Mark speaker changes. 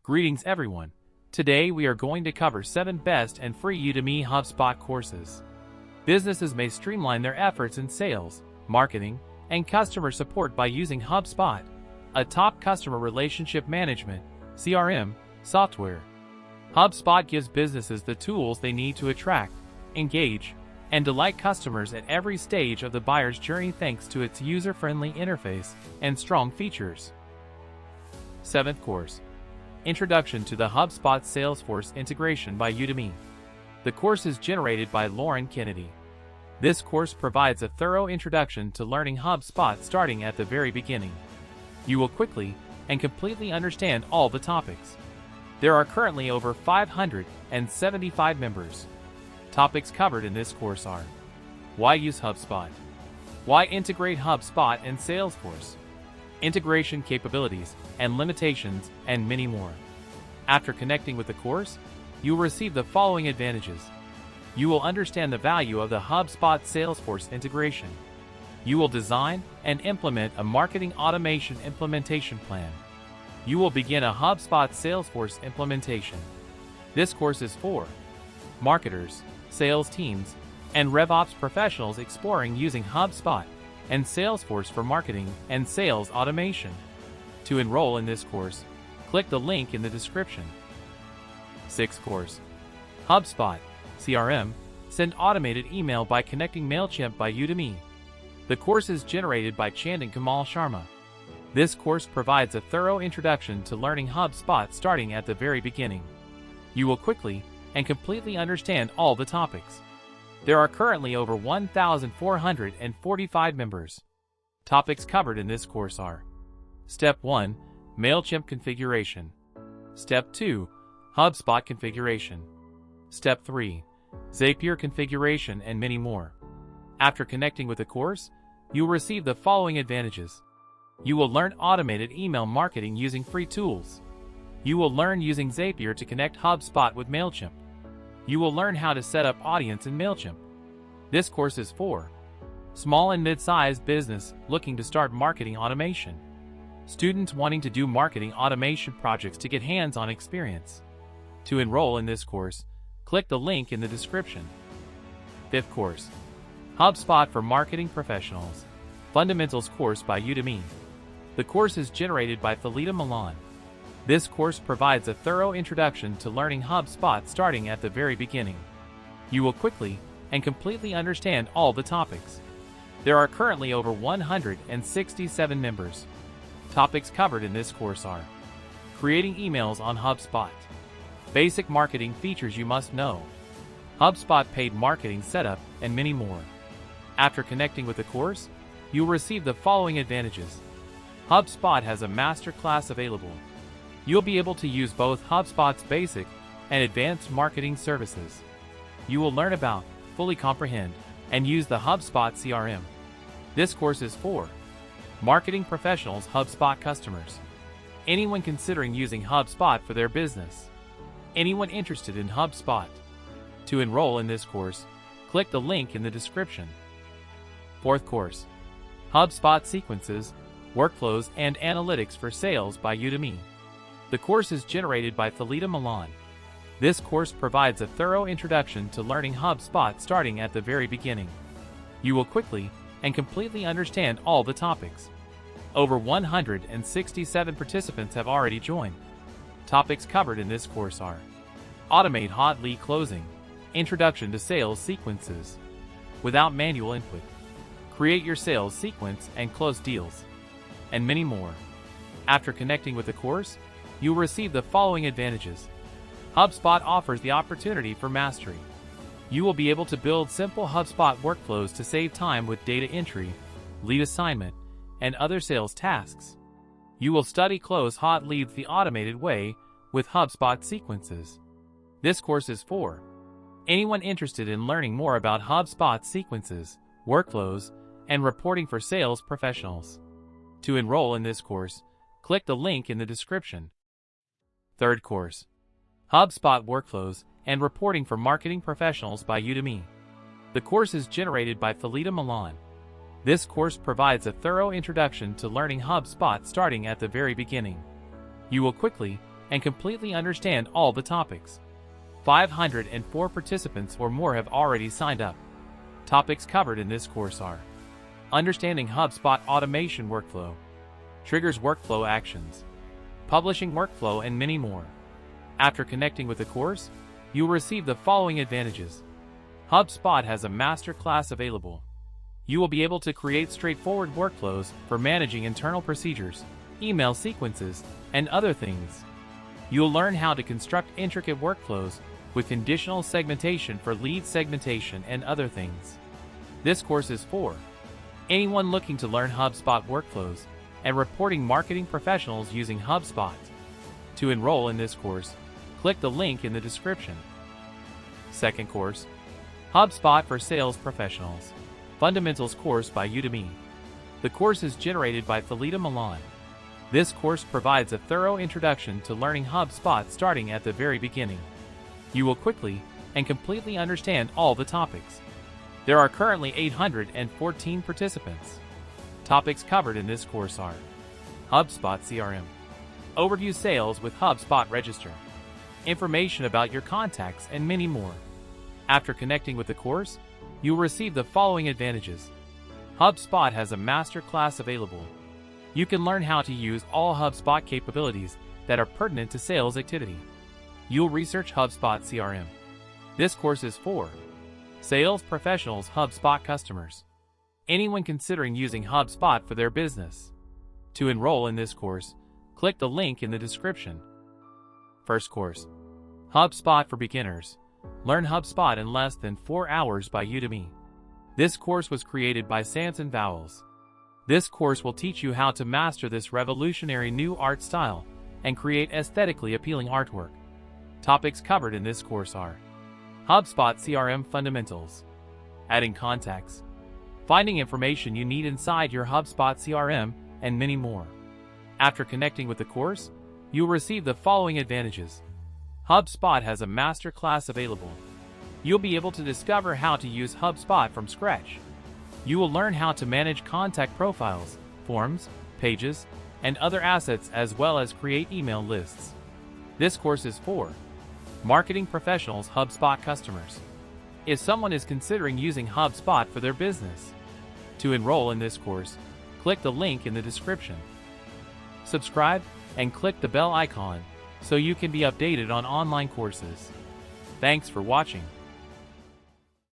Speaker 1: Greetings everyone. Today we are going to cover 7 best and free Udemy HubSpot courses. Businesses may streamline their efforts in sales, marketing, and customer support by using HubSpot, a top customer relationship management (CRM) software. HubSpot gives businesses the tools they need to attract, engage, and delight customers at every stage of the buyer's journey thanks to its user-friendly interface and strong features. 7th course. Introduction to the HubSpot Salesforce Integration by Udemy. The course is generated by Lauren Kennedy. This course provides a thorough introduction to learning HubSpot starting at the very beginning. You will quickly and completely understand all the topics. There are currently over 575 members. Topics covered in this course are: why use HubSpot? Why integrate HubSpot and Salesforce? Integration capabilities and limitations, and many more. After connecting with the course, you will receive the following advantages. You will understand the value of the HubSpot Salesforce integration. You will design and implement a marketing automation implementation plan. You will begin a HubSpot Salesforce implementation. This course is for marketers, sales teams, and RevOps professionals exploring using HubSpot and Salesforce for marketing and sales automation. To enroll in this course, click the link in the description. 6th course. HubSpot CRM. Send automated email by connecting MailChimp by Udemy. The course is generated by Chandan Kamal Sharma. This course provides a thorough introduction to learning HubSpot starting at the very beginning. You will quickly and completely understand all the topics. There are currently over 1,445 members. Topics covered in this course are: Step 1. MailChimp configuration. Step 2. HubSpot configuration. Step 3. Zapier configuration, and many more. After connecting with the course, you will receive the following advantages. You will learn automated email marketing using free tools. You will learn using Zapier to connect HubSpot with MailChimp. You will learn how to set up audience in MailChimp. This course is for small and mid-sized business looking to start marketing automation. Students wanting to do marketing automation projects to get hands-on experience. To enroll in this course, click the link in the description. 5th course. HubSpot for Marketing Professionals. Fundamentals course by Udemy. The course is generated by Thalita Milan. This course provides a thorough introduction to learning HubSpot starting at the very beginning. You will quickly and completely understand all the topics. There are currently over 167 members. Topics covered in this course are: creating emails on HubSpot, basic marketing features you must know, HubSpot paid marketing setup, and many more. After connecting with the course, you will receive the following advantages. HubSpot has a master class available. You'll be able to use both HubSpot's basic and advanced marketing services. You will learn about, fully comprehend, and use the HubSpot CRM. This course is for marketing professionals, HubSpot customers, anyone considering using HubSpot for their business, anyone interested in HubSpot. To enroll in this course, click the link in the description. 4th course. HubSpot Sequences, Workflows, and Analytics for Sales by Udemy. The course is generated by Thalita Milan. This course provides a thorough introduction to learning HubSpot starting at the very beginning. You will quickly and completely understand all the topics. Over 167 participants have already joined. Topics covered in this course are: automate hot lead closing, introduction to sales sequences without manual input, create your sales sequence and close deals, and many more. After connecting with the course, you will receive the following advantages. HubSpot offers the opportunity for mastery. You will be able to build simple HubSpot workflows to save time with data entry, lead assignment, and other sales tasks. You will study close hot leads the automated way with HubSpot sequences. This course is for anyone interested in learning more about HubSpot sequences, workflows, and reporting for sales professionals. To enroll in this course, click the link in the description. 3rd course. HubSpot Workflows and Reporting for Marketing Professionals by Udemy. The course is generated by Thalita Milan. This course provides a thorough introduction to learning HubSpot starting at the very beginning. You will quickly and completely understand all the topics. 504 participants or more have already signed up. Topics covered in this course are: understanding HubSpot automation workflow, triggers workflow actions, publishing workflow, and many more. After connecting with the course, you will receive the following advantages. HubSpot has a master class available. You will be able to create straightforward workflows for managing internal procedures, email sequences, and other things. You'll learn how to construct intricate workflows with conditional segmentation for lead segmentation and other things. This course is for anyone looking to learn HubSpot workflows and reporting marketing professionals using HubSpot. To enroll in this course, click the link in the description. Second course, HubSpot for Sales Professionals, Fundamentals course by Udemy. The course is generated by Thalita Milan. This course provides a thorough introduction to learning HubSpot starting at the very beginning. You will quickly and completely understand all the topics. There are currently 814 participants. Topics covered in this course are: HubSpot CRM, overview sales with HubSpot Register, information about your contacts, and many more. After connecting with the course, you will receive the following advantages. HubSpot has a master class available. You can learn how to use all HubSpot capabilities that are pertinent to sales activity. You'll research HubSpot CRM. This course is for sales professionals, HubSpot customers, anyone considering using HubSpot for their business. To enroll in this course, click the link in the description. First course, HubSpot for Beginners. Learn HubSpot in less than 4 hours by Udemy. This course was created by Sanson Vowels. This course will teach you how to master this revolutionary new art style and create aesthetically appealing artwork. Topics covered in this course are: HubSpot CRM Fundamentals, adding contacts, finding information you need inside your HubSpot CRM, and many more. After connecting with the course, you will receive the following advantages. HubSpot has a master class available. You'll be able to discover how to use HubSpot from scratch. You will learn how to manage contact profiles, forms, pages, and other assets, as well as create email lists. This course is for marketing professionals, HubSpot customers. If someone is considering using HubSpot for their business. To enroll in this course, click the link in the description. Subscribe and click the bell icon so you can be updated on online courses. Thanks for watching.